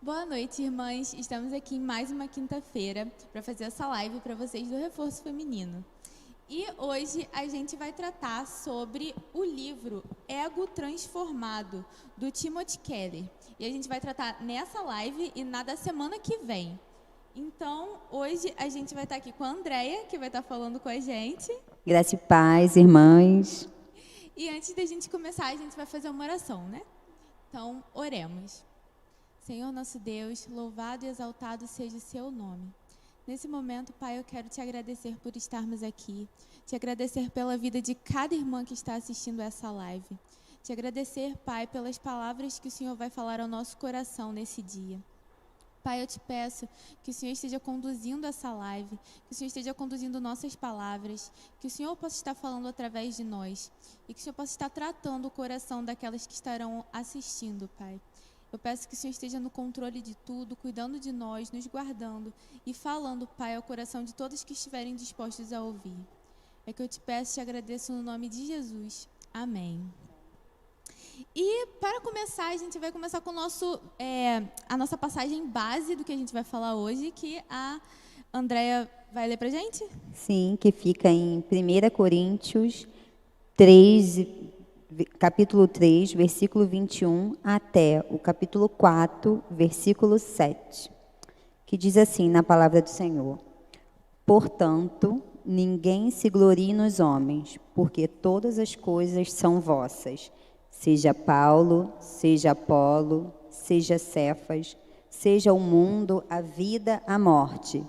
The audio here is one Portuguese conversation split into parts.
Boa noite, irmãs. Estamos aqui em mais uma quinta-feira para fazer essa live para vocês do Reforço Feminino. E hoje a gente vai tratar sobre o livro Ego Transformado, do Timothy Keller. E a gente vai tratar nessa live e na da semana que vem. Então, hoje a gente vai estar aqui com a Andréia, que vai estar falando com a gente. Graça e paz, irmãs. E antes da gente começar, a gente vai fazer uma oração, né? Então, oremos. Senhor nosso Deus, louvado e exaltado seja o seu nome. Nesse momento, Pai, eu quero te agradecer por estarmos aqui, te agradecer pela vida de cada irmã que está assistindo essa live, te agradecer, Pai, pelas palavras que o Senhor vai falar ao nosso coração nesse dia. Pai, eu te peço que o Senhor esteja conduzindo essa live, que o Senhor esteja conduzindo nossas palavras, que o Senhor possa estar falando através de nós e que o Senhor possa estar tratando o coração daquelas que estarão assistindo, Pai. Eu peço que o Senhor esteja no controle de tudo, cuidando de nós, nos guardando e falando, Pai, ao coração de todos que estiverem dispostos a ouvir. É que eu te peço e te agradeço no nome de Jesus. Amém. E para começar, a gente vai começar com a nossa passagem base do que a gente vai falar hoje, que a Andréia vai ler para a gente? Sim, que fica em 1 Coríntios 3, capítulo 3, versículo 21, até o capítulo 4, versículo 7, que diz assim na palavra do Senhor: Portanto, ninguém se glorie nos homens, porque todas as coisas são vossas, seja Paulo, seja Apolo, seja Cefas, seja o mundo, a vida, a morte,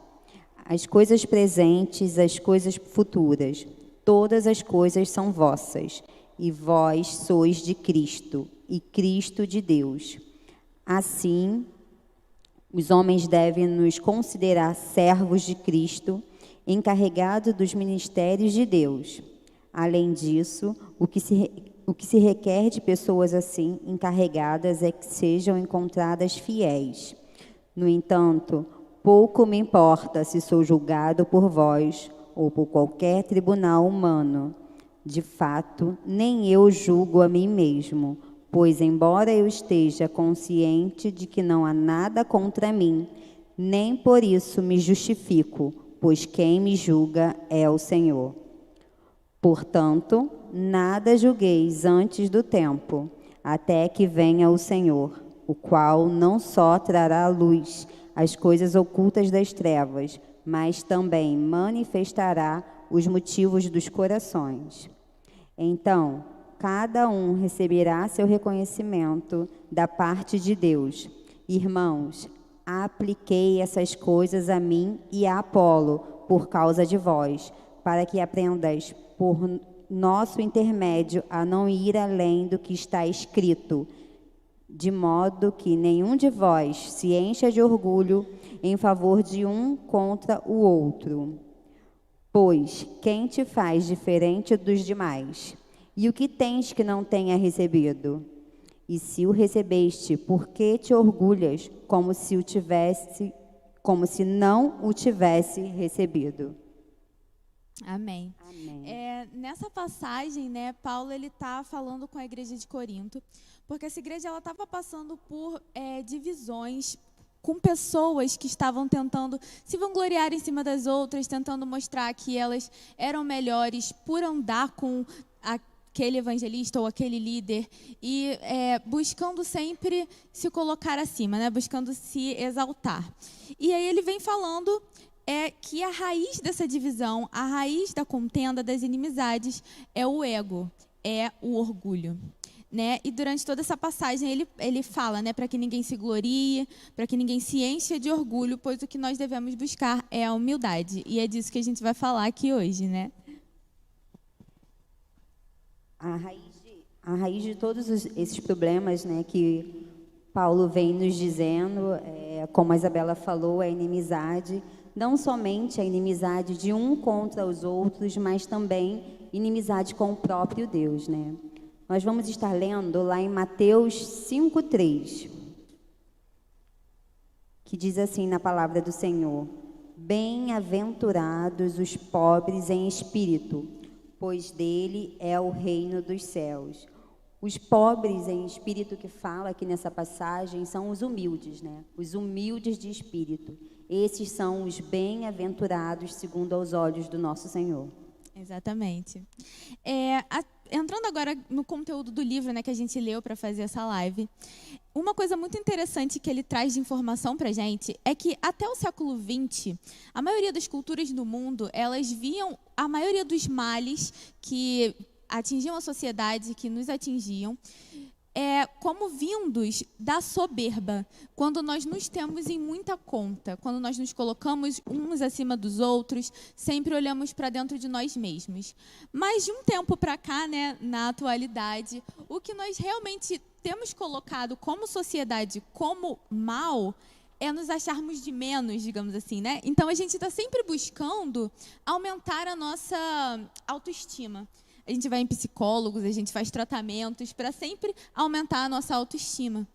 as coisas presentes, as coisas futuras, todas as coisas são vossas, e vós sois de Cristo, e Cristo de Deus. Assim, os homens devem nos considerar servos de Cristo, encarregados dos ministérios de Deus. Além disso, o que se requer de pessoas assim encarregadas é que sejam encontradas fiéis. No entanto, pouco me importa se sou julgado por vós ou por qualquer tribunal humano. De fato, nem eu julgo a mim mesmo, pois, embora eu esteja consciente de que não há nada contra mim, nem por isso me justifico, pois quem me julga é o Senhor. Portanto, nada julgueis antes do tempo, até que venha o Senhor, o qual não só trará à luz as coisas ocultas das trevas, mas também manifestará os motivos dos corações. Então, cada um receberá seu reconhecimento da parte de Deus. Irmãos, apliquei essas coisas a mim e a Apolo por causa de vós, para que aprendais por nosso intermédio a não ir além do que está escrito, de modo que nenhum de vós se encha de orgulho em favor de um contra o outro. Pois quem te faz diferente dos demais? E o que tens que não tenha recebido? E se o recebeste, por que te orgulhas como se não o tivesse recebido? Amém. Nessa passagem, né, Paulo ele está falando com a igreja de Corinto, porque essa igreja ela estava passando por divisões com pessoas que estavam tentando se vangloriar em cima das outras, tentando mostrar que elas eram melhores por andar com aquele evangelista ou aquele líder e buscando sempre se colocar acima, né, buscando se exaltar. E aí ele vem falando que a raiz dessa divisão, a raiz da contenda, das inimizades, é o ego, é o orgulho. Né? E durante toda essa passagem ele fala, né, para que ninguém se glorie, para que ninguém se encha de orgulho, pois o que nós devemos buscar é a humildade. E é disso que a gente vai falar aqui hoje, né? A raiz de todos esses problemas, né, que Paulo vem nos dizendo, como a Isabela falou, a inimizade, não somente a inimizade de um contra os outros, mas também inimizade com o próprio Deus, né? Nós vamos estar lendo lá em Mateus 5:3, que diz assim na palavra do Senhor: Bem-aventurados os pobres em espírito, pois dele é o reino dos céus. Os pobres em espírito que fala aqui nessa passagem são os humildes, né? Os humildes de espírito. Esses são os bem-aventurados segundo aos olhos do nosso Senhor. Exatamente. Entrando agora no conteúdo do livro, né, que a gente leu para fazer essa live, uma coisa muito interessante que ele traz de informação para a gente é que até o século XX, a maioria das culturas do mundo, elas viam a maioria dos males que atingiam a sociedade, que nos atingiam, como vindos da soberba, quando nós nos temos em muita conta, quando nós nos colocamos uns acima dos outros, sempre olhamos para dentro de nós mesmos. Mas de um tempo para cá, né, na atualidade, o que nós realmente temos colocado como sociedade como mal é nos acharmos de menos, digamos assim, né? Então a gente está sempre buscando aumentar a nossa autoestima. A gente vai em psicólogos, a gente faz tratamentos para sempre aumentar a nossa autoestima.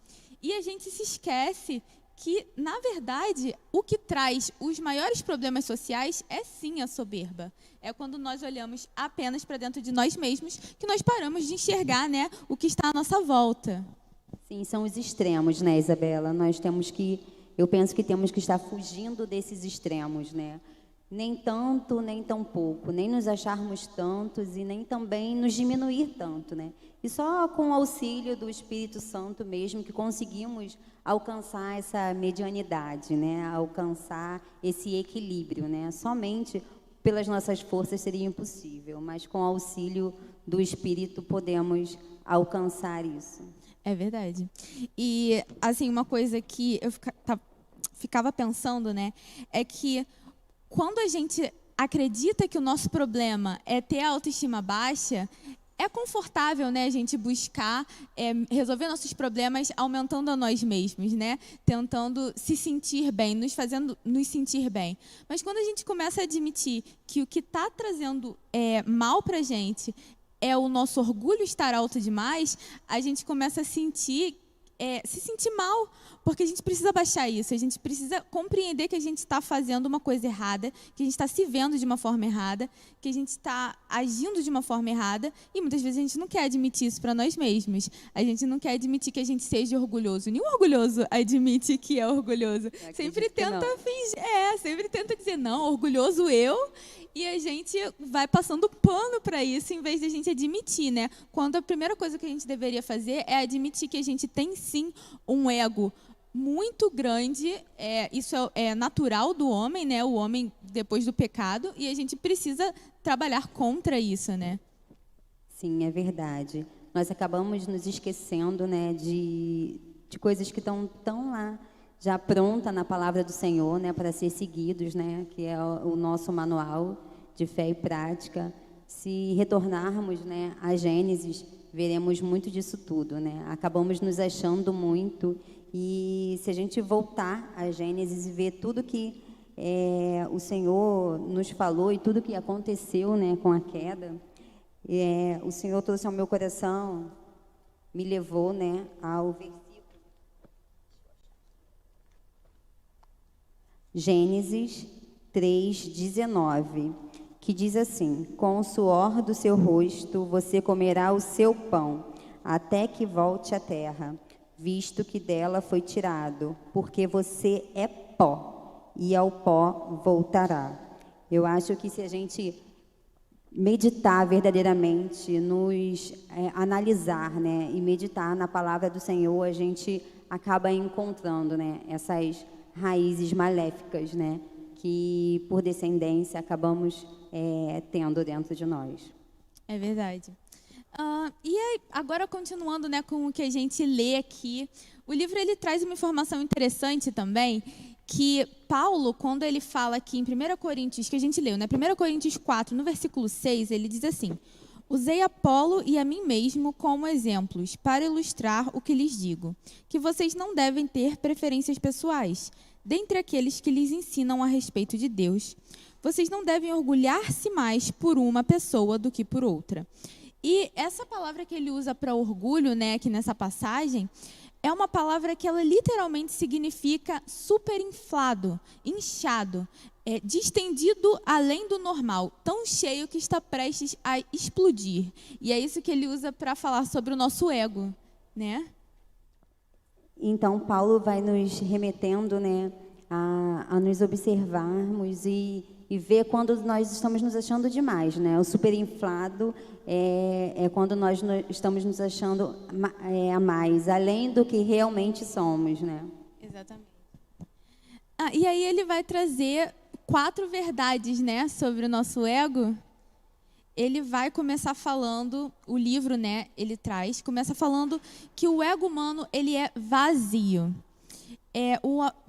E a gente se esquece que, na verdade, o que traz os maiores problemas sociais é sim a soberba. É quando nós olhamos apenas para dentro de nós mesmos que nós paramos de enxergar, né, o que está à nossa volta. Sim, são os extremos, né, Isabela? Eu penso que temos que estar fugindo desses extremos, né? Nem tanto, nem tão pouco, nem nos acharmos tantos e nem também nos diminuir tanto, né? E só com o auxílio do Espírito Santo mesmo que conseguimos alcançar essa medianidade, né? Alcançar esse equilíbrio, né? Somente pelas nossas forças seria impossível, mas com o auxílio do Espírito podemos alcançar isso. É verdade. E, assim, uma coisa que eu ficava pensando, né, é que quando a gente acredita que o nosso problema é ter a autoestima baixa, é confortável, né, a gente buscar resolver nossos problemas aumentando a nós mesmos, né, tentando se sentir bem, nos fazendo nos sentir bem. Mas quando a gente começa a admitir que o que está trazendo mal para a gente é o nosso orgulho estar alto demais, a gente começa a se sentir mal, porque a gente precisa baixar isso, a gente precisa compreender que a gente está fazendo uma coisa errada, que a gente está se vendo de uma forma errada, que a gente está agindo de uma forma errada, e muitas vezes a gente não quer admitir isso para nós mesmos. A gente não quer admitir que a gente seja orgulhoso. Nenhum orgulhoso admite que é orgulhoso. Sempre tenta fingir, sempre tenta dizer, não, orgulhoso eu, e a gente vai passando pano para isso, em vez de a gente admitir, né? Quando a primeira coisa que a gente deveria fazer é admitir que a gente tem, sim, um ego muito grande, isso é natural do homem, né? O homem depois do pecado, e a gente precisa trabalhar contra isso, né? Sim, é verdade. Nós acabamos nos esquecendo, né, de coisas que estão tão lá, já pronta na palavra do Senhor, né, para ser seguidos, né, que é o nosso manual de fé e prática. Se retornarmos, né, a Gênesis, veremos muito disso tudo, né? Acabamos nos achando muito, e se a gente voltar a Gênesis e ver tudo que o Senhor nos falou e tudo que aconteceu, né, com a queda, o Senhor trouxe ao meu coração, me levou, né, ao versículo Gênesis 3:19, que diz assim: com o suor do seu rosto você comerá o seu pão, até que volte à terra, visto que dela foi tirado, porque você é pó, e ao pó voltará. Eu acho que se a gente meditar verdadeiramente, nos analisar, né, e meditar na palavra do Senhor, a gente acaba encontrando, né, essas raízes maléficas, né, que por descendência acabamos tendo dentro de nós. É verdade. E aí, agora continuando, né, com o que a gente lê aqui, o livro ele traz uma informação interessante também, que Paulo, quando ele fala aqui em 1 Coríntios, que a gente leu, né, 1 Coríntios 4, no versículo 6, ele diz assim: usei Apolo e a mim mesmo como exemplos para ilustrar o que lhes digo, que vocês não devem ter preferências pessoais dentre aqueles que lhes ensinam a respeito de Deus. Vocês não devem orgulhar-se mais por uma pessoa do que por outra. E essa palavra que ele usa para orgulho, né, aqui nessa passagem, é uma palavra que ela literalmente significa superinflado, inchado. distendido além do normal, tão cheio que está prestes a explodir. E é isso que ele usa para falar sobre o nosso ego, né? Então, Paulo vai nos remetendo, né, a nos observarmos e ver quando nós estamos nos achando demais, né? O superinflado é quando nós estamos nos achando a mais, além do que realmente somos, né? Exatamente. E aí ele vai trazer 4 verdades, né, sobre o nosso ego. Ele vai começar falando, o livro, né, começa falando que o ego humano, ele é vazio.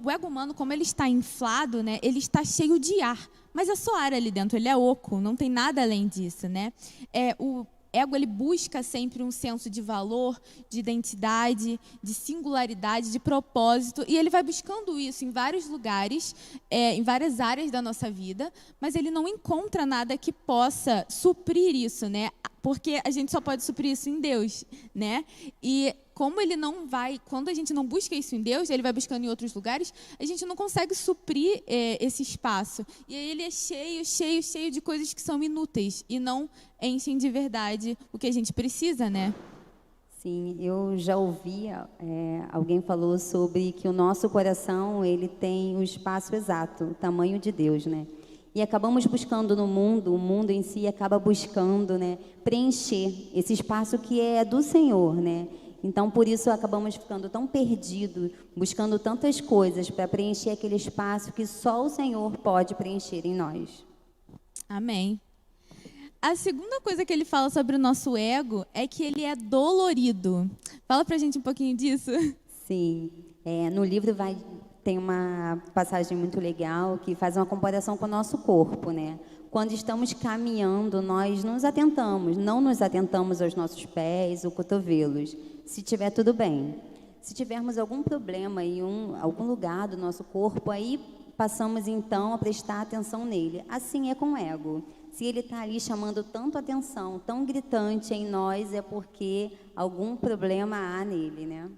O ego humano, como ele está inflado, né, ele está cheio de ar, mas é só ar ali dentro, ele é oco, não tem nada além disso, né? O ego, ele busca sempre um senso de valor, de identidade, de singularidade, de propósito, e ele vai buscando isso em vários lugares, em várias áreas da nossa vida, mas ele não encontra nada que possa suprir isso, né? Porque a gente só pode suprir isso em Deus, né? E como ele não vai, quando a gente não busca isso em Deus, ele vai buscando em outros lugares, a gente não consegue suprir esse espaço. E aí ele é cheio de coisas que são inúteis e não enchem de verdade o que a gente precisa, né? Sim, eu já ouvi, alguém falou sobre que o nosso coração, ele tem o espaço exato, o tamanho de Deus, né? E acabamos buscando no mundo, o mundo em si acaba buscando, né, preencher esse espaço que é do Senhor, né? Então, por isso, acabamos ficando tão perdidos, buscando tantas coisas para preencher aquele espaço que só o Senhor pode preencher em nós. Amém. A segunda coisa que ele fala sobre o nosso ego é que ele é dolorido. Fala pra gente um pouquinho disso. Sim, no livro tem uma passagem muito legal que faz uma comparação com o nosso corpo, né? Quando estamos caminhando, nós não nos atentamos aos nossos pés ou cotovelos, se tiver tudo bem. Se tivermos algum problema em algum lugar do nosso corpo, aí passamos então a prestar atenção nele. Assim é com o ego. Se ele está ali chamando tanto atenção, tão gritante em nós, é porque algum problema há nele, né?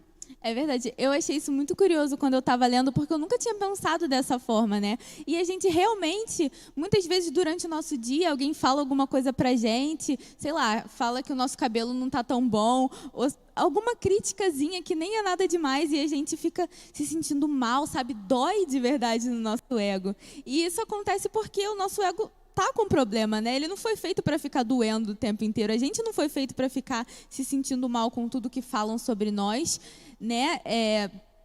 É verdade. Eu achei isso muito curioso quando eu estava lendo, porque eu nunca tinha pensado dessa forma, né? E a gente realmente, muitas vezes durante o nosso dia, alguém fala alguma coisa pra gente, sei lá, fala que o nosso cabelo não tá tão bom, ou alguma criticazinha que nem é nada demais e a gente fica se sentindo mal, sabe? Dói de verdade no nosso ego. E isso acontece porque o nosso ego tá com problema, né? Ele não foi feito para ficar doendo o tempo inteiro. A gente não foi feito para ficar se sentindo mal com tudo que falam sobre nós, né?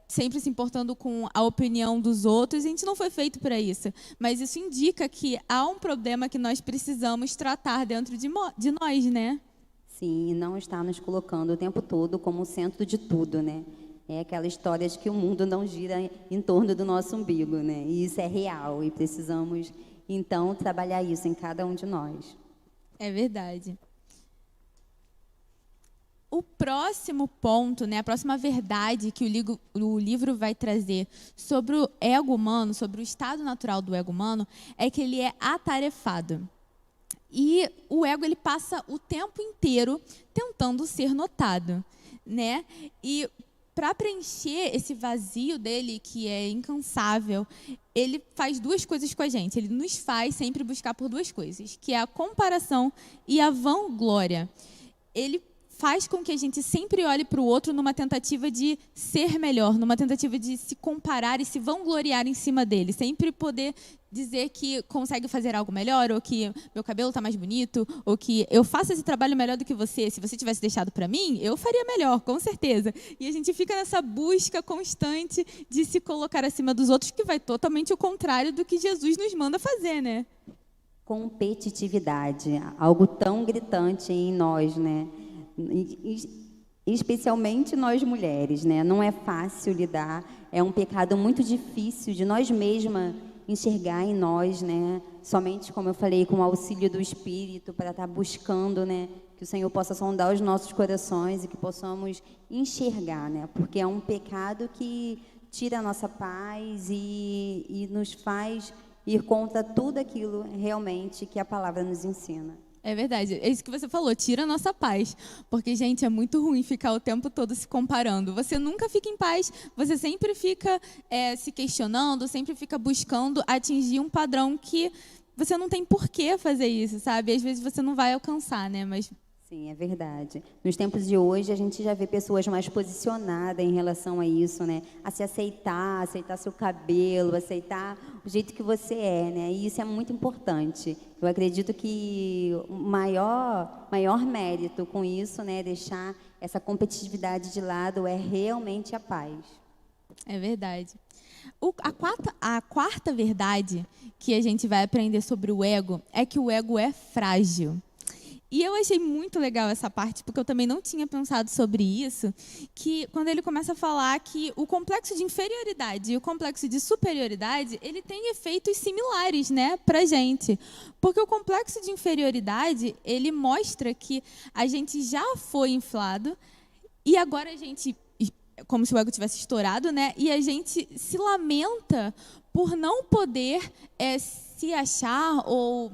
Sempre se importando com a opinião dos outros. A gente não foi feito para isso. Mas isso indica que há um problema que nós precisamos tratar dentro de nós, né? Sim, e não está nos colocando o tempo todo como o centro de tudo, né? É aquela história de que o mundo não gira em torno do nosso umbigo, né? E isso é real e precisamos então trabalhar isso em cada um de nós. É verdade. O próximo ponto, né, a próxima verdade que o livro vai trazer sobre o ego humano, sobre o estado natural do ego humano, é que ele é atarefado. E o ego, ele passa o tempo inteiro tentando ser notado, né? E para preencher esse vazio dele, que é incansável, ele faz 2 coisas com a gente. Ele nos faz sempre buscar por 2 coisas, que é a comparação e a vanglória. Ele faz com que a gente sempre olhe para o outro numa tentativa de ser melhor, numa tentativa de se comparar e se vangloriar em cima dele. Sempre poder dizer que consegue fazer algo melhor, ou que meu cabelo está mais bonito, ou que eu faço esse trabalho melhor do que você. Se você tivesse deixado para mim, eu faria melhor, com certeza. E a gente fica nessa busca constante de se colocar acima dos outros, que vai totalmente ao contrário do que Jesus nos manda fazer, né? Competitividade, algo tão gritante em nós, né? Especialmente nós mulheres, né? Não é fácil lidar, é um pecado muito difícil de nós mesmas enxergar em nós, né? Somente, como eu falei, com o auxílio do Espírito, para estar buscando, né? Que o Senhor possa sondar os nossos corações e que possamos enxergar, né? Porque é um pecado que tira a nossa paz e nos faz ir contra tudo aquilo realmente que a palavra nos ensina. É verdade, é isso que você falou, tira a nossa paz. Porque, gente, é muito ruim ficar o tempo todo se comparando. Você nunca fica em paz, você sempre fica se questionando, sempre fica buscando atingir um padrão que você não tem por que fazer isso, sabe? Às vezes você não vai alcançar, né? Mas Sim, é verdade. Nos tempos de hoje, a gente já vê pessoas mais posicionadas em relação a isso, né? A se aceitar, aceitar seu cabelo, aceitar o jeito que você é, né? E isso é muito importante. Eu acredito que o maior mérito com isso, né, deixar essa competitividade de lado é realmente a paz. é verdade. A quarta verdade que a gente vai aprender sobre o ego é que o ego é frágil. E eu achei muito legal essa parte, porque eu também não tinha pensado sobre isso, que quando ele começa a falar que o complexo de inferioridade e o complexo de superioridade, ele tem efeitos similares, né, pra gente. Porque o complexo de inferioridade, ele mostra que a gente já foi inflado e agora a gente, como se o ego tivesse estourado, né, e a gente se lamenta por não poder se achar ou,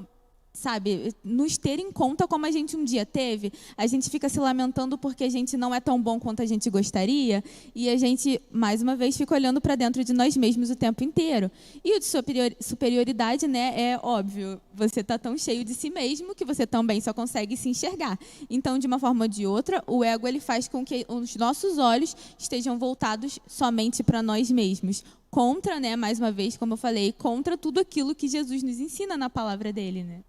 sabe, nos ter em conta como a gente um dia teve. A gente fica se lamentando porque a gente não é tão bom quanto a gente gostaria e a gente, mais uma vez, fica olhando para dentro de nós mesmos o tempo inteiro. E o de superioridade, né, é óbvio, você está tão cheio de si mesmo que você também só consegue se enxergar. Então, de uma forma ou de outra, o ego ele faz com que os nossos olhos estejam voltados somente para nós mesmos. Contra, né, mais uma vez, como eu falei, contra tudo aquilo que Jesus nos ensina na palavra dele, né?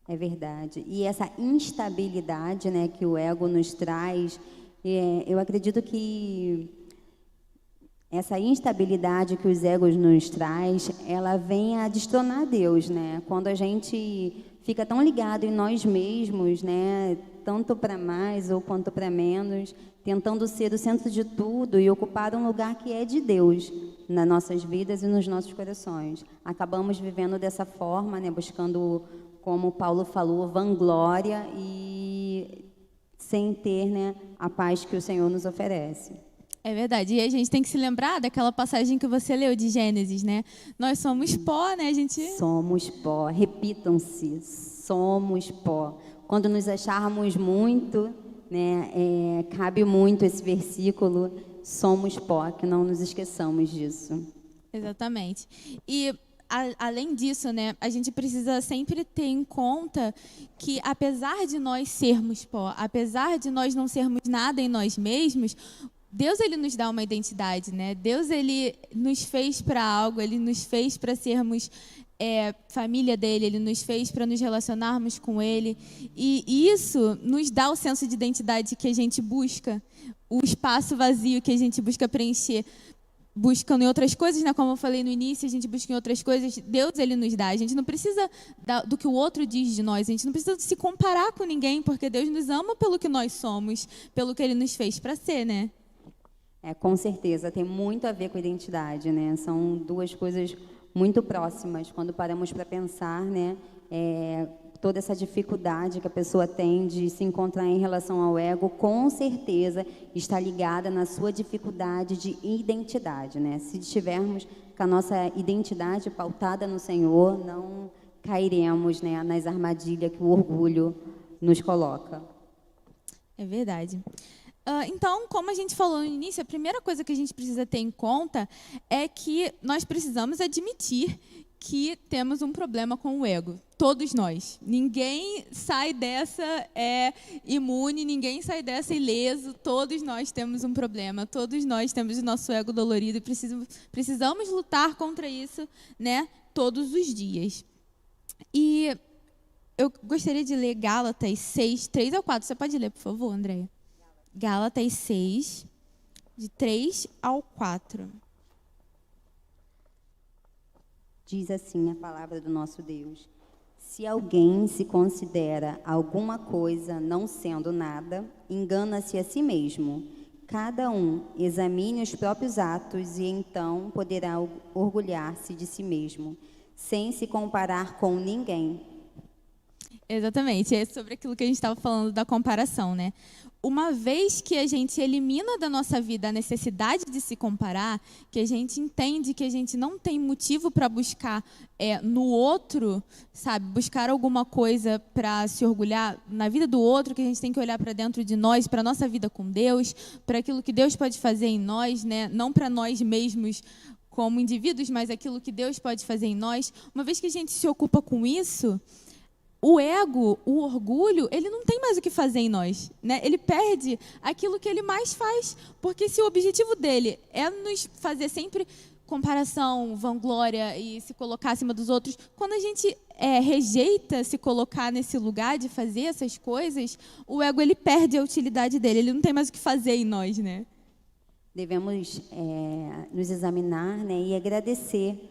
É verdade. E essa instabilidade, né, que o ego nos traz, eu acredito que essa instabilidade que os egos nos traz, ela vem a destronar Deus, né? Quando a gente fica tão ligado em nós mesmos, né, tanto para mais ou quanto para menos, tentando ser o centro de tudo e ocupar um lugar que é de Deus nas nossas vidas e nos nossos corações. Acabamos vivendo dessa forma, né, buscando, como Paulo falou, vanglória e sem ter, né, a paz que o Senhor nos oferece. É verdade. E a gente tem que se lembrar daquela passagem que você leu de Gênesis, né? Nós somos pó, né? A gente Somos pó. Repitam-se. Somos pó. Quando nos acharmos muito, né, cabe muito esse versículo. Somos pó, que não nos esqueçamos disso. Exatamente. E além disso, né, a gente precisa sempre ter em conta que, apesar de nós sermos pó, apesar de nós não sermos nada em nós mesmos, Deus ele nos dá uma identidade, né? Deus ele nos fez para algo, ele nos fez para sermos família dele, ele nos fez para nos relacionarmos com ele, e isso nos dá o senso de identidade que a gente busca, o espaço vazio que a gente busca preencher, buscando em outras coisas, né? Como eu falei no início, a gente busca em outras coisas, Deus ele nos dá. A gente não precisa do que o outro diz de nós, a gente não precisa se comparar com ninguém, porque Deus nos ama pelo que nós somos, pelo que ele nos fez para ser, né? Com certeza, tem muito a ver com a identidade, né? São duas coisas muito próximas. Quando paramos para pensar, né? Toda essa dificuldade que a pessoa tem de se encontrar em relação ao ego, com certeza está ligada na sua dificuldade de identidade, né? Se estivermos com a nossa identidade pautada no Senhor, não cairemos, né, nas armadilhas que o orgulho nos coloca. É verdade. Então, como a gente falou no início, a primeira coisa que a gente precisa ter em conta é que nós precisamos admitir que temos um problema com o ego. Todos nós. Ninguém sai dessa imune, ninguém sai dessa ileso. Todos nós temos um problema. Todos nós temos o nosso ego dolorido e precisamos lutar contra isso, né, todos os dias. E eu gostaria de ler Gálatas 6, 3 ao 4. Você pode ler, por favor, Andréia? Gálatas 6, de 3 ao 4. Diz assim a palavra do nosso Deus: se alguém se considera alguma coisa não sendo nada, engana-se a si mesmo. Cada um examine os próprios atos e então poderá orgulhar-se de si mesmo, sem se comparar com ninguém. Exatamente, é sobre aquilo que a gente estava falando da comparação, né? Uma vez que a gente elimina da nossa vida a necessidade de se comparar, que a gente entende que a gente não tem motivo para buscar no outro, sabe? Buscar alguma coisa para se orgulhar na vida do outro, que a gente tem que olhar para dentro de nós, para a nossa vida com Deus, para aquilo que Deus pode fazer em nós, né? Não para nós mesmos como indivíduos, mas aquilo que Deus pode fazer em nós. Uma vez que a gente se ocupa com isso, o ego, o orgulho, ele não tem mais o que fazer em nós, né? Ele perde aquilo que ele mais faz, porque se o objetivo dele é nos fazer sempre comparação, vanglória e se colocar acima dos outros, quando a gente rejeita se colocar nesse lugar de fazer essas coisas, o ego ele perde a utilidade dele, ele não tem mais o que fazer em nós, né? Devemos nos examinar, né, e agradecer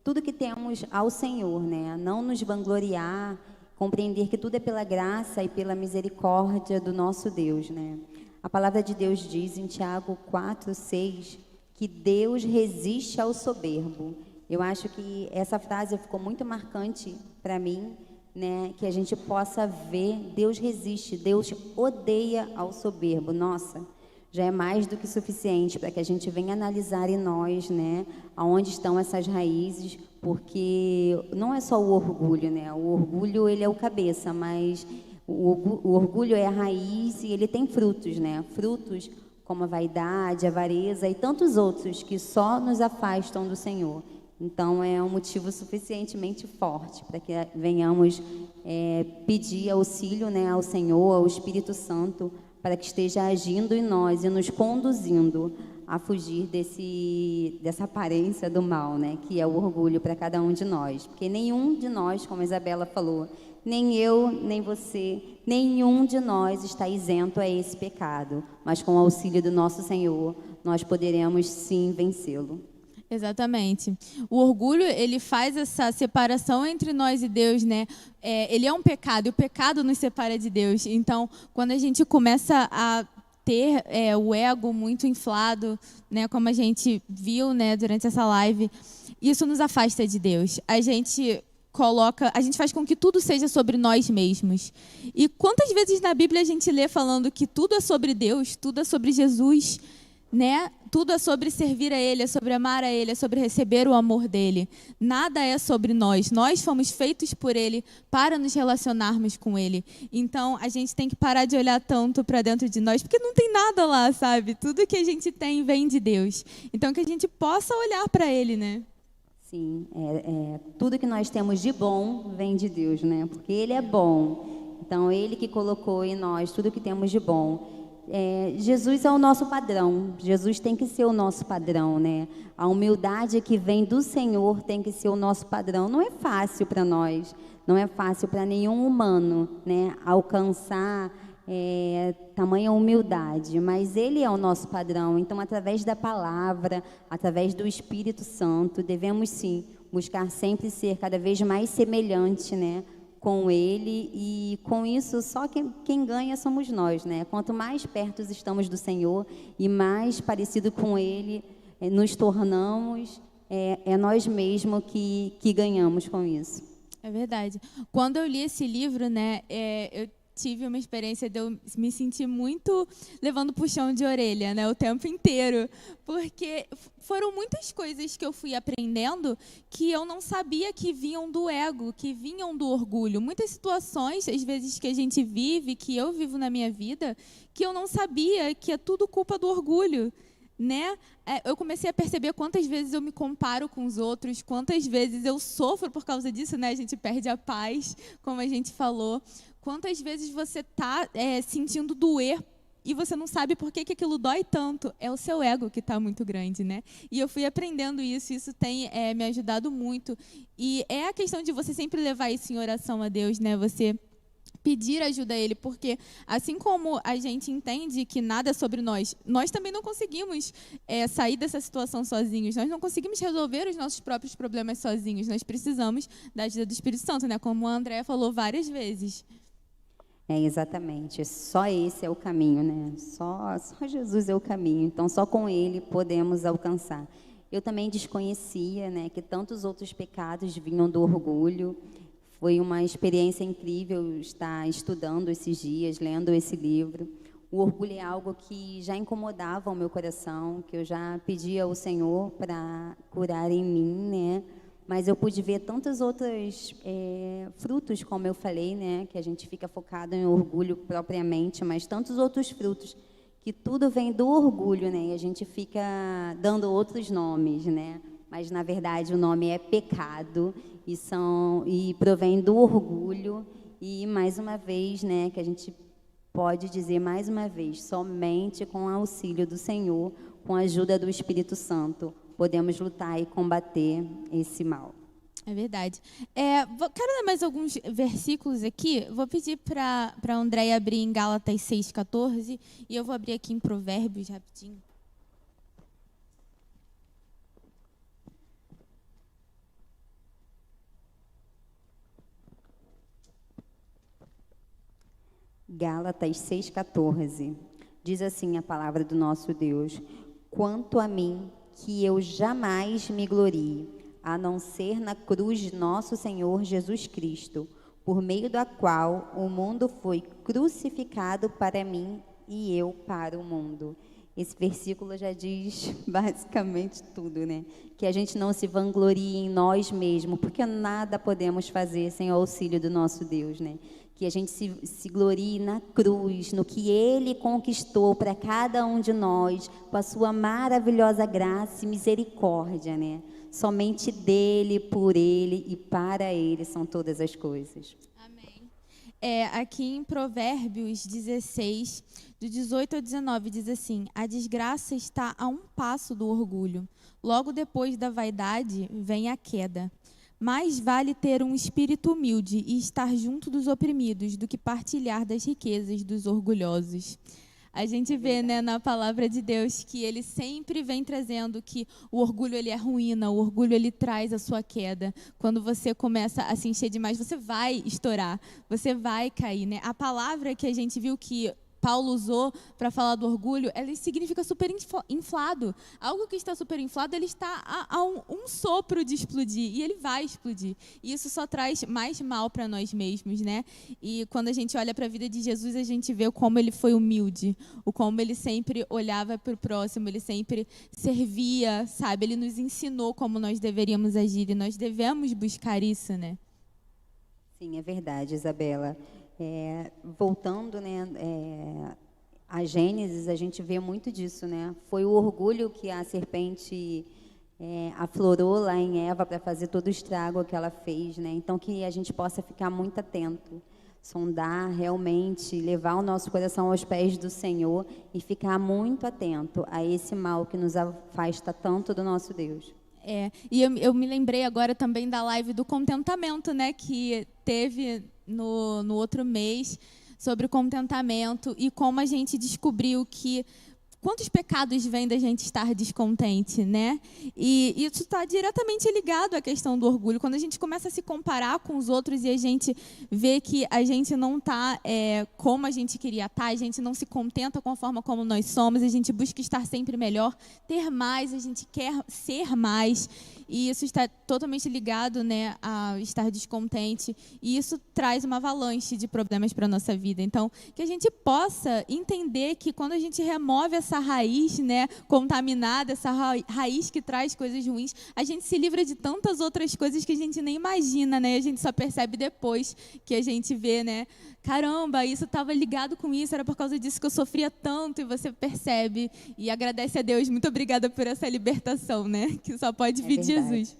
tudo que temos ao Senhor, né? Não nos vangloriar, compreender que tudo é pela graça e pela misericórdia do nosso Deus, né? A palavra de Deus diz em Tiago 4:6 que Deus resiste ao soberbo. Eu acho que essa frase ficou muito marcante para mim, né? Que a gente possa ver, Deus resiste, Deus odeia ao soberbo. Nossa, já é mais do que suficiente para que a gente venha analisar em nós, né, aonde estão essas raízes, porque não é só o orgulho, né? O orgulho, ele é o cabeça, mas o orgulho é a raiz e ele tem frutos, né? Frutos como a vaidade, a avareza e tantos outros que só nos afastam do Senhor. Então, é um motivo suficientemente forte para que venhamos pedir auxílio, né, ao Senhor, ao Espírito Santo, para que esteja agindo em nós e nos conduzindo a fugir dessa aparência do mal, né, que é o orgulho para cada um de nós. Porque nenhum de nós, como a Isabela falou, nem eu, nem você, nenhum de nós está isento a esse pecado. Mas com o auxílio do nosso Senhor, nós poderemos sim vencê-lo. Exatamente. O orgulho, ele faz essa separação entre nós e Deus, né? Ele é um pecado, e o pecado nos separa de Deus. Então, quando a gente começa a ter o ego muito inflado, né, como a gente viu, né, durante essa live, isso nos afasta de Deus. A gente faz com que tudo seja sobre nós mesmos. E quantas vezes na Bíblia a gente lê falando que tudo é sobre Deus, tudo é sobre Jesus, né? Tudo é sobre servir a Ele, é sobre amar a Ele, é sobre receber o amor dele. Nada é sobre nós. Nós fomos feitos por Ele para nos relacionarmos com Ele. Então, a gente tem que parar de olhar tanto para dentro de nós, porque não tem nada lá, sabe? Tudo que a gente tem vem de Deus. Então, que a gente possa olhar para Ele, né? Sim, tudo que nós temos de bom vem de Deus, né? Porque Ele é bom. Então, Ele que colocou em nós tudo que temos de bom. Jesus é o nosso padrão. Jesus tem que ser o nosso padrão, né? A humildade que vem do Senhor tem que ser o nosso padrão. Não é fácil para nós, não é fácil para nenhum humano, né, alcançar tamanha humildade, mas Ele é o nosso padrão. Então, através da palavra, através do Espírito Santo, devemos sim buscar sempre ser cada vez mais semelhante, né, com Ele, e com isso só quem ganha somos nós, né? Quanto mais perto estamos do Senhor e mais parecido com Ele nos tornamos, é nós mesmos que ganhamos com isso. É verdade. Quando eu li esse livro, né, eu tive uma experiência de eu me sentir muito levando puxão de orelha, né, o tempo inteiro, porque foram muitas coisas que eu fui aprendendo que eu não sabia que vinham do ego, que vinham do orgulho. Muitas situações, às vezes, que a gente vive, que eu vivo na minha vida, que eu não sabia que é tudo culpa do orgulho, né? Eu comecei a perceber quantas vezes eu me comparo com os outros, quantas vezes eu sofro por causa disso, né? A gente perde a paz, como a gente falou. Quantas vezes você está sentindo doer e você não sabe por que aquilo dói tanto? É o seu ego que está muito grande, né? E eu fui aprendendo isso tem me ajudado muito. E é a questão de você sempre levar isso em oração a Deus, né? Você pedir ajuda a Ele, porque assim como a gente entende que nada é sobre nós, nós também não conseguimos sair dessa situação sozinhos, nós não conseguimos resolver os nossos próprios problemas sozinhos, nós precisamos da ajuda do Espírito Santo, né? Como a Andréa falou várias vezes. Exatamente, só esse é o caminho, né? Só Jesus é o caminho, então só com Ele podemos alcançar. Eu também desconhecia, né, que tantos outros pecados vinham do orgulho. Foi uma experiência incrível estar estudando esses dias, lendo esse livro. O orgulho é algo que já incomodava o meu coração, que eu já pedia ao Senhor para curar em mim, né? Mas eu pude ver tantos outros frutos, como eu falei, né? Que a gente fica focado em orgulho propriamente, mas tantos outros frutos, que tudo vem do orgulho, né? E a gente fica dando outros nomes, né? Mas, na verdade, o nome é pecado e provém do orgulho. E, mais uma vez, né, que a gente pode dizer mais uma vez, somente com o auxílio do Senhor, com a ajuda do Espírito Santo, podemos lutar e combater esse mal. É verdade. Quero ler mais alguns versículos aqui. Vou pedir para a Andréia abrir em Gálatas 6,14 e eu vou abrir aqui em Provérbios rapidinho. Gálatas 6,14. Diz assim a palavra do nosso Deus: quanto a mim, que eu jamais me glorie, a não ser na cruz de nosso Senhor Jesus Cristo, por meio da qual o mundo foi crucificado para mim e eu para o mundo. Esse versículo já diz basicamente tudo, né? Que a gente não se vanglorie em nós mesmos, porque nada podemos fazer sem o auxílio do nosso Deus, né? Que a gente se glorie na cruz, no que Ele conquistou para cada um de nós, com a sua maravilhosa graça e misericórdia, né? Somente dele, por Ele e para Ele são todas as coisas. Amém. Aqui em Provérbios 16, do 18 ao 19, diz assim: a desgraça está a um passo do orgulho. Logo depois da vaidade vem a queda. Mais vale ter um espírito humilde e estar junto dos oprimidos do que partilhar das riquezas dos orgulhosos. A gente vê, né, na palavra de Deus que ele sempre vem trazendo que o orgulho ele é ruína, o orgulho ele traz a sua queda. Quando você começa a se encher demais, você vai estourar, você vai cair, né? A palavra que a gente viu que Paulo usou para falar do orgulho, ele significa super inflado. Algo que está super inflado, ele está a um sopro de explodir, e ele vai explodir. E isso só traz mais mal para nós mesmos, né? E quando a gente olha para a vida de Jesus, a gente vê como ele foi humilde, o como ele sempre olhava para o próximo, ele sempre servia, sabe? Ele nos ensinou como nós deveríamos agir, e nós devemos buscar isso, né? Sim, é verdade, Isabela. Voltando, né, a Gênesis, a gente vê muito disso, né? Foi o orgulho que a serpente aflorou lá em Eva para fazer todo o estrago que ela fez, né? Então, que a gente possa ficar muito atento, sondar realmente, levar o nosso coração aos pés do Senhor e ficar muito atento a esse mal que nos afasta tanto do nosso Deus. E eu me lembrei agora também da live do contentamento, né? Que teve no outro mês, sobre o contentamento e como a gente descobriu que quantos pecados vêm da gente estar descontente, né? E isso está diretamente ligado à questão do orgulho. Quando a gente começa a se comparar com os outros e a gente vê que a gente não está como a gente queria estar, a gente não se contenta com a forma como nós somos, a gente busca estar sempre melhor, ter mais, a gente quer ser mais. E isso está totalmente ligado, né, a estar descontente. E isso traz uma avalanche de problemas para a nossa vida. Então, que a gente possa entender que quando a gente remove essa raiz, né, contaminada, essa raiz que traz coisas ruins, a gente se livra de tantas outras coisas que a gente nem imagina, né? A gente só percebe depois que a gente vê, né? Caramba, isso estava ligado com isso, era por causa disso que eu sofria tanto, e você percebe e agradece a Deus. Muito obrigada por essa libertação, né? Que só pode vir de Jesus.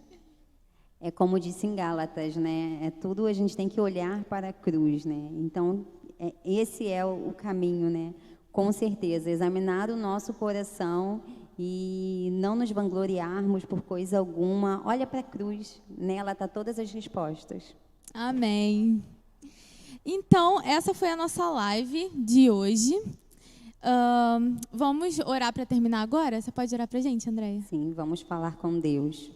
É como disse em Gálatas, né? Tudo a gente tem que olhar para a cruz, né? Então, esse é o caminho, né? Com certeza, examinar o nosso coração e não nos vangloriarmos por coisa alguma. Olha para a cruz, nela está todas as respostas. Amém. Então, essa foi a nossa live de hoje. Vamos orar para terminar agora? Você pode orar para a gente, Andréia? Sim, vamos falar com Deus.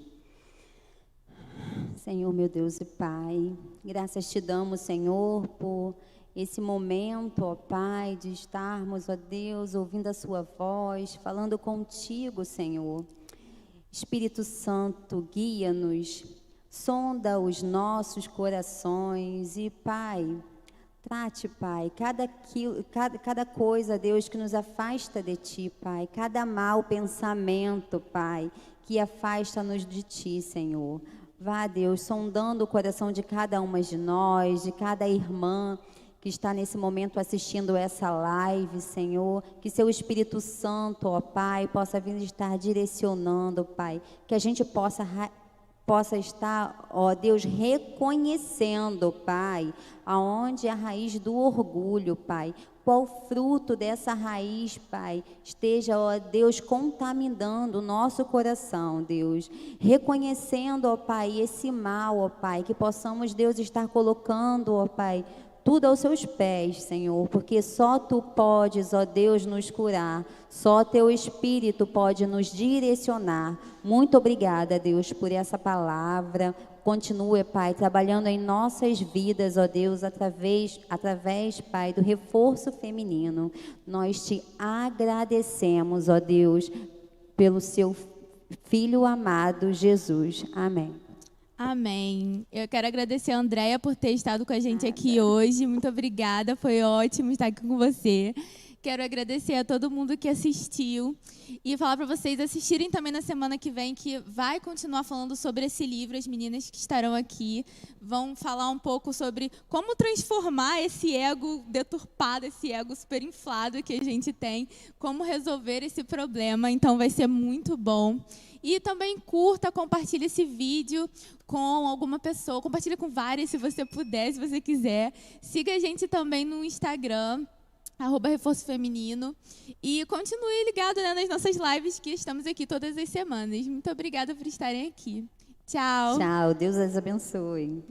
Senhor, meu Deus e Pai, graças te damos, Senhor, por esse momento, ó Pai, de estarmos, ó Deus, ouvindo a sua voz, falando contigo, Senhor. Espírito Santo, guia-nos, sonda os nossos corações e, Pai, trate, Pai, cada coisa, Deus, que nos afasta de Ti, Pai, cada mau pensamento, Pai, que afasta-nos de Ti, Senhor. Vá, Deus, sondando o coração de cada uma de nós, de cada irmã que está nesse momento assistindo essa live, Senhor, que Seu Espírito Santo, ó Pai, possa vir estar direcionando, Pai, que a gente possa estar, ó Deus, reconhecendo, Pai, aonde é a raiz do orgulho, Pai, qual fruto dessa raiz, Pai, esteja, ó Deus, contaminando o nosso coração, Deus, reconhecendo, ó Pai, esse mal, ó Pai, que possamos, Deus, estar colocando, ó Pai, tudo aos Seus pés, Senhor, porque só Tu podes, ó Deus, nos curar, só Teu Espírito pode nos direcionar. Muito obrigada, Deus, por essa palavra. Continue, Pai, trabalhando em nossas vidas, ó Deus, através, Pai, do reforço feminino. Nós Te agradecemos, ó Deus, pelo Seu Filho amado, Jesus. Amém. Amém. Eu quero agradecer a Andréia por ter estado com a gente aqui hoje. Muito obrigada, foi ótimo estar aqui com você. Quero agradecer a todo mundo que assistiu e falar para vocês assistirem também na semana que vem, que vai continuar falando sobre esse livro. As meninas que estarão aqui vão falar um pouco sobre como transformar esse ego deturpado, esse ego super inflado que a gente tem, como resolver esse problema. Então vai ser muito bom. E também curta, compartilhe esse vídeo com alguma pessoa, compartilhe com várias se você puder, se você quiser. Siga a gente também no Instagram, @Reforço Feminino. E continue ligado, né, nas nossas lives, que estamos aqui todas as semanas. Muito obrigada por estarem aqui. Tchau. Tchau, Deus as abençoe.